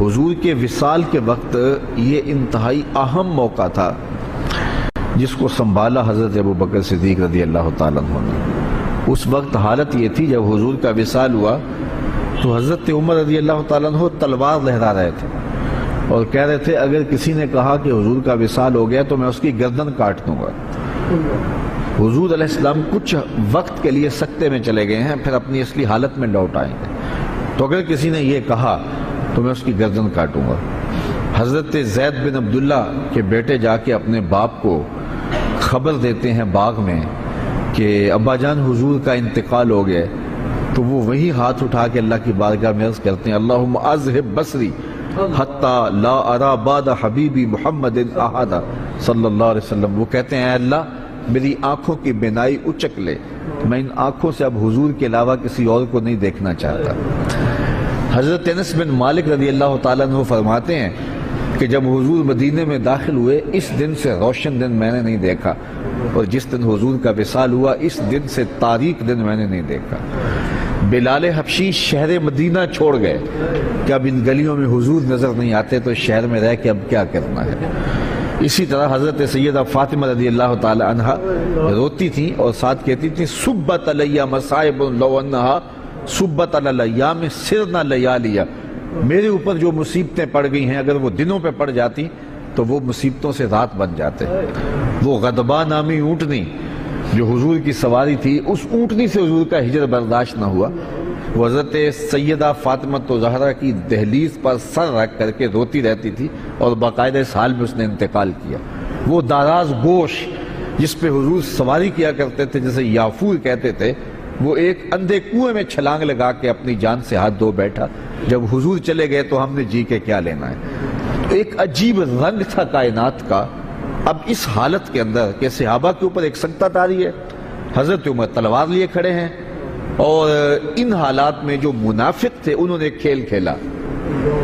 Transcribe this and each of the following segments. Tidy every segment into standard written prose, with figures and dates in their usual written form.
حضور کے وصال کے وقت یہ انتہائی اہم موقع تھا جس کو سنبھالا حضرت ابوبکر صدیق رضی اللہ تعالیٰ عنہ نے۔ اس وقت حالت یہ تھی جب حضور کا وصال ہوا تو حضرت عمر رضی اللہ تعالیٰ عنہ تلوار لہرا رہے تھے اور کہہ رہے تھے اگر کسی نے کہا کہ حضور کا وصال ہو گیا تو میں اس کی گردن کاٹ دوں گا۔ حضور علیہ السلام کچھ وقت کے لیے سکتے میں چلے گئے ہیں، پھر اپنی اصلی حالت میں لوٹ آئیں گے، تو اگر کسی نے یہ کہا تو میں اس کی گردن کاٹوں گا۔ حضرت زید بن عبداللہ کے بیٹے جا کے اپنے باپ کو خبر دیتے ہیں باغ میں کہ ابا جان حضور کا انتقال ہو گیا، تو وہ وہی ہاتھ اٹھا کے اللہ کی بارگاہ میں عرض کرتے ہیں اللہم اذہب بصری حتی لا ارا بعد حبیبی محمد احد صلی اللہ علیہ وسلم۔ وہ کہتے ہیں اے اللہ میری آنکھوں کی بینائی اچک لے، میں ان آنکھوں سے اب حضور کے علاوہ کسی اور کو نہیں دیکھنا چاہتا۔ حضرت انس بن مالک رضی اللہ تعالیٰ عنہ فرماتے ہیں کہ جب حضور مدینے میں داخل ہوئے اس دن سے روشن دن میں نے نہیں دیکھا، اور جس دن حضور کا وصال ہوا اس دن سے تاریک دن میں نے نہیں دیکھا۔ بلال حبشی شہر مدینہ چھوڑ گئے کہ اب ان گلیوں میں حضور نظر نہیں آتے تو شہر میں رہ کے اب کیا کرنا ہے۔ اسی طرح حضرت سیدہ فاطمہ رضی اللہ تعالی عنہا روتی تھیں اور ساتھ کہتی تھیں صبت علیہ مصائب لو انہا صبت علی الایام سرنا لیالیا، میرے اوپر جو مصیبتیں پڑ گئی ہیں اگر وہ دنوں پہ پڑ جاتی تو وہ مصیبتوں سے رات بن جاتے۔ وہ غضبہ نامی اونٹنی جو حضور کی سواری تھی، اس اونٹنی سے حضور کا ہجر برداشت نہ ہوا، وہ حضرت سیدہ فاطمہ زہرا کی دہلیز پر سر رکھ کر کے روتی رہتی تھی اور باقاعدہ اس حال میں اس نے انتقال کیا۔ وہ داراز گوش جس پہ حضور سواری کیا کرتے تھے جسے یافور کہتے تھے، وہ ایک اندھے کنویں میں چھلانگ لگا کے اپنی جان سے ہاتھ دھو بیٹھا۔ جب حضور چلے گئے تو ہم نے جی کے کیا لینا ہے۔ ایک عجیب رنگ تھا کائنات کا۔ اب اس حالت کے اندر کہ صحابہ کے اوپر ایک سنگتا طاری ہے، حضرت عمر تلوار لیے کھڑے ہیں، اور ان حالات میں جو منافق تھے انہوں نے کھیل کھیلا،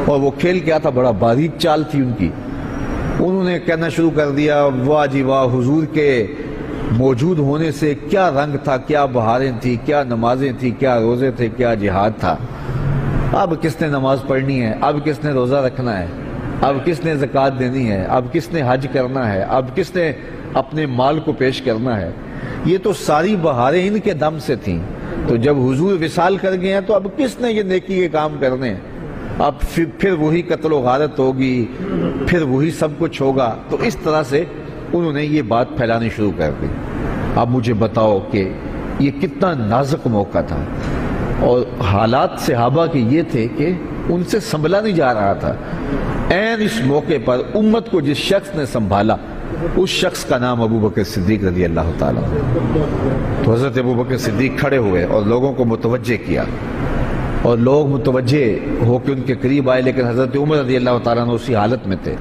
اور وہ کھیل کیا تھا، بڑا باریک چال تھی ان کی۔ انہوں نے کہنا شروع کر دیا واہ جی واہ، حضور کے موجود ہونے سے کیا رنگ تھا، کیا بہاریں تھی، کیا نمازیں تھی، کیا روزے تھے، کیا جہاد تھا۔ اب کس نے نماز پڑھنی ہے، اب کس نے روزہ رکھنا ہے، اب کس نے زکوٰۃ دینی ہے، اب کس نے حج کرنا ہے، اب کس نے اپنے مال کو پیش کرنا ہے۔ یہ تو ساری بہاریں ان کے دم سے تھیں، تو جب حضور وصال کر گئے ہیں تو اب کس نے یہ نیکی کے کام کرنے ہیں، اب پھر وہی قتل و غارت ہوگی، پھر وہی سب کچھ ہوگا۔ تو اس طرح سے انہوں نے یہ بات پھیلانی شروع کر دی۔ اب مجھے بتاؤ کہ یہ کتنا نازک موقع تھا، اور حالات صحابہ کے یہ تھے کہ ان سے سنبھلا نہیں جا رہا تھا۔ عین اس موقع پر امت کو جس شخص نے سنبھالا اس شخص کا نام ابوبکر صدیق رضی اللہ تعالیٰ عنہ۔ تو حضرت ابوبکر صدیق کھڑے ہوئے اور لوگوں کو متوجہ کیا، اور لوگ متوجہ ہو کے ان کے قریب آئے، لیکن حضرت عمر رضی اللہ تعالیٰ عنہ اسی حالت میں تھے۔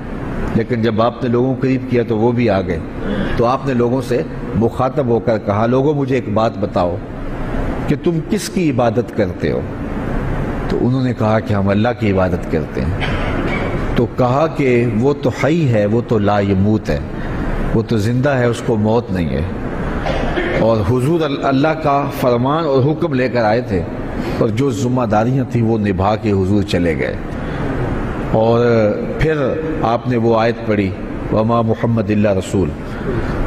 لیکن جب آپ نے لوگوں کو قریب کیا تو وہ بھی آ گئے، تو آپ نے لوگوں سے مخاطب ہو کر کہا لوگوں مجھے ایک بات بتاؤ کہ تم کس کی عبادت کرتے ہو؟ تو انہوں نے کہا کہ ہم اللہ کی عبادت کرتے ہیں۔ تو کہا کہ وہ تو حی ہے، وہ تو لا یموت ہے، وہ تو زندہ ہے، اس کو موت نہیں ہے۔ اور حضور اللہ کا فرمان اور حکم لے کر آئے تھے، اور جو ذمہ داریاں تھیں وہ نبھا کے حضور چلے گئے۔ اور پھر آپ نے وہ آیت پڑھی وما محمد الا رسول۔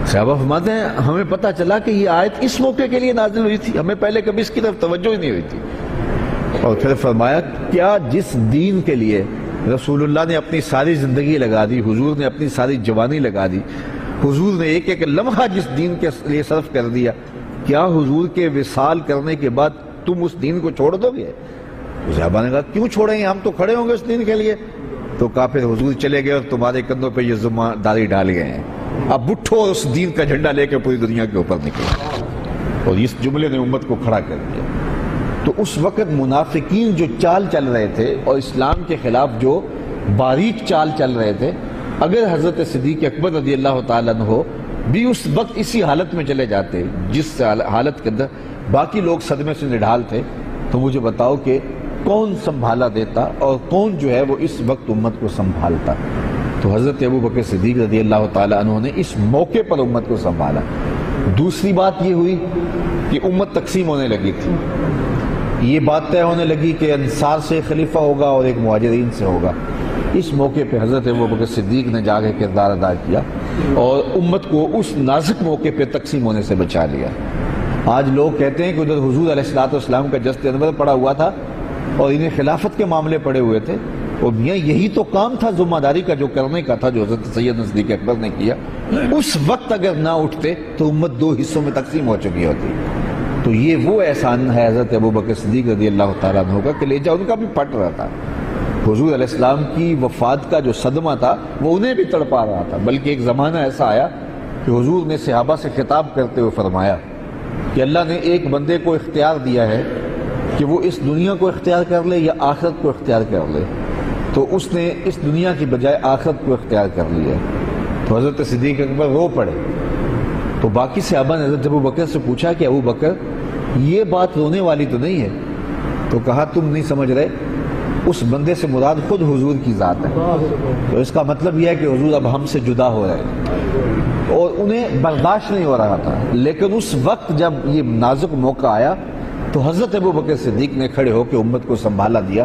صحابہ فرماتے ہیں ہمیں پتہ چلا کہ یہ آیت اس موقع کے لیے نازل ہوئی تھی، ہمیں پہلے کبھی اس کی طرف توجہ ہی نہیں ہوئی تھی۔ اور پھر فرمایا کیا جس دین کے لیے رسول اللہ نے اپنی ساری زندگی لگا دی، حضور نے اپنی ساری جوانی لگا دی، حضور نے ایک ایک لمحہ جس دین کے لیے صرف کر دیا، کیا حضور کے وصال کرنے کے بعد تم اس دین کو چھوڑ دو گے؟ صحابہ نے کہا کیوں چھوڑیں گے، ہم تو کھڑے ہوں گے اس دین کے لیے۔ تو کہا پھر حضور چلے گئے اور تمہارے کندھوں پہ یہ ذمہ داری ڈال گئے ہیں، اب اٹھو اور اس دین کا جھنڈا لے کے پوری دنیا کے اوپر نکلو۔ اور اس جملے نے امت کو کھڑا کر دیا۔ تو اس وقت منافقین جو چال چل رہے تھے اور اسلام کے خلاف جو باریک چال چل رہے تھے، اگر حضرت صدیق اکبر رضی اللہ تعالیٰ عنہ بھی اس وقت اسی حالت میں چلے جاتے جس حالت کے اندر باقی لوگ صدمے سے نڈھال تھے، تو مجھے بتاؤ کہ کون سنبھالا دیتا اور کون جو ہے وہ اس وقت امت کو سنبھالتا۔ تو حضرت ابوبکر صدیق رضی اللہ تعالیٰ عنہ نے اس موقع پر امت کو سنبھالا۔ دوسری بات یہ ہوئی کہ امت تقسیم ہونے لگی تھی، یہ بات طے ہونے لگی کہ انصار سے خلیفہ ہوگا اور ایک مہاجرین سے ہوگا۔ اس موقع پہ حضرت ابوبکر صدیق نے جا کے کردار ادا کیا اور امت کو اس نازک موقع پہ تقسیم ہونے سے بچا لیا۔ آج لوگ کہتے ہیں کہ ادھر حضور علیہ السلام کا جست انور پڑا ہوا تھا اور انہیں خلافت کے معاملے پڑے ہوئے تھے، اور میاں یہی تو کام تھا ذمہ داری کا جو کرنے کا تھا، جو حضرت سیدنا صدیق اکبر نے کیا۔ اس وقت اگر نہ اٹھتے تو امت دو حصوں میں تقسیم ہو چکی ہوتی۔ تو یہ وہ احسان ہے حضرت ابوبکر صدیق رضی اللہ تعالیٰ عنہ کا کہ کلیجہ ان کا بھی پھٹ رہا تھا۔ حضور علیہ السلام کی وفات کا جو صدمہ تھا وہ انہیں بھی تڑپا رہا تھا، بلکہ ایک زمانہ ایسا آیا کہ حضور نے صحابہ سے خطاب کرتے ہوئے فرمایا کہ اللہ نے ایک بندے کو اختیار دیا ہے کہ وہ اس دنیا کو اختیار کر لے یا آخرت کو اختیار کر لے، تو اس نے اس دنیا کی بجائے آخرت کو اختیار کر لیا۔ تو حضرت صدیق اکبر رو پڑے۔ تو باقی صحابہ نے حضرت ابوبکر سے پوچھا کہ ابوبکر یہ بات رونے والی تو نہیں ہے؟ تو کہا تم نہیں سمجھ رہے، اس بندے سے مراد خود حضور کی ذات ہے، تو اس کا مطلب یہ ہے کہ حضور اب ہم سے جدا ہو رہے ہیں، اور انہیں برداشت نہیں ہو رہا تھا۔ لیکن اس وقت جب یہ نازک موقع آیا تو حضرت ابوبکر صدیق نے کھڑے ہو کے امت کو سنبھالا دیا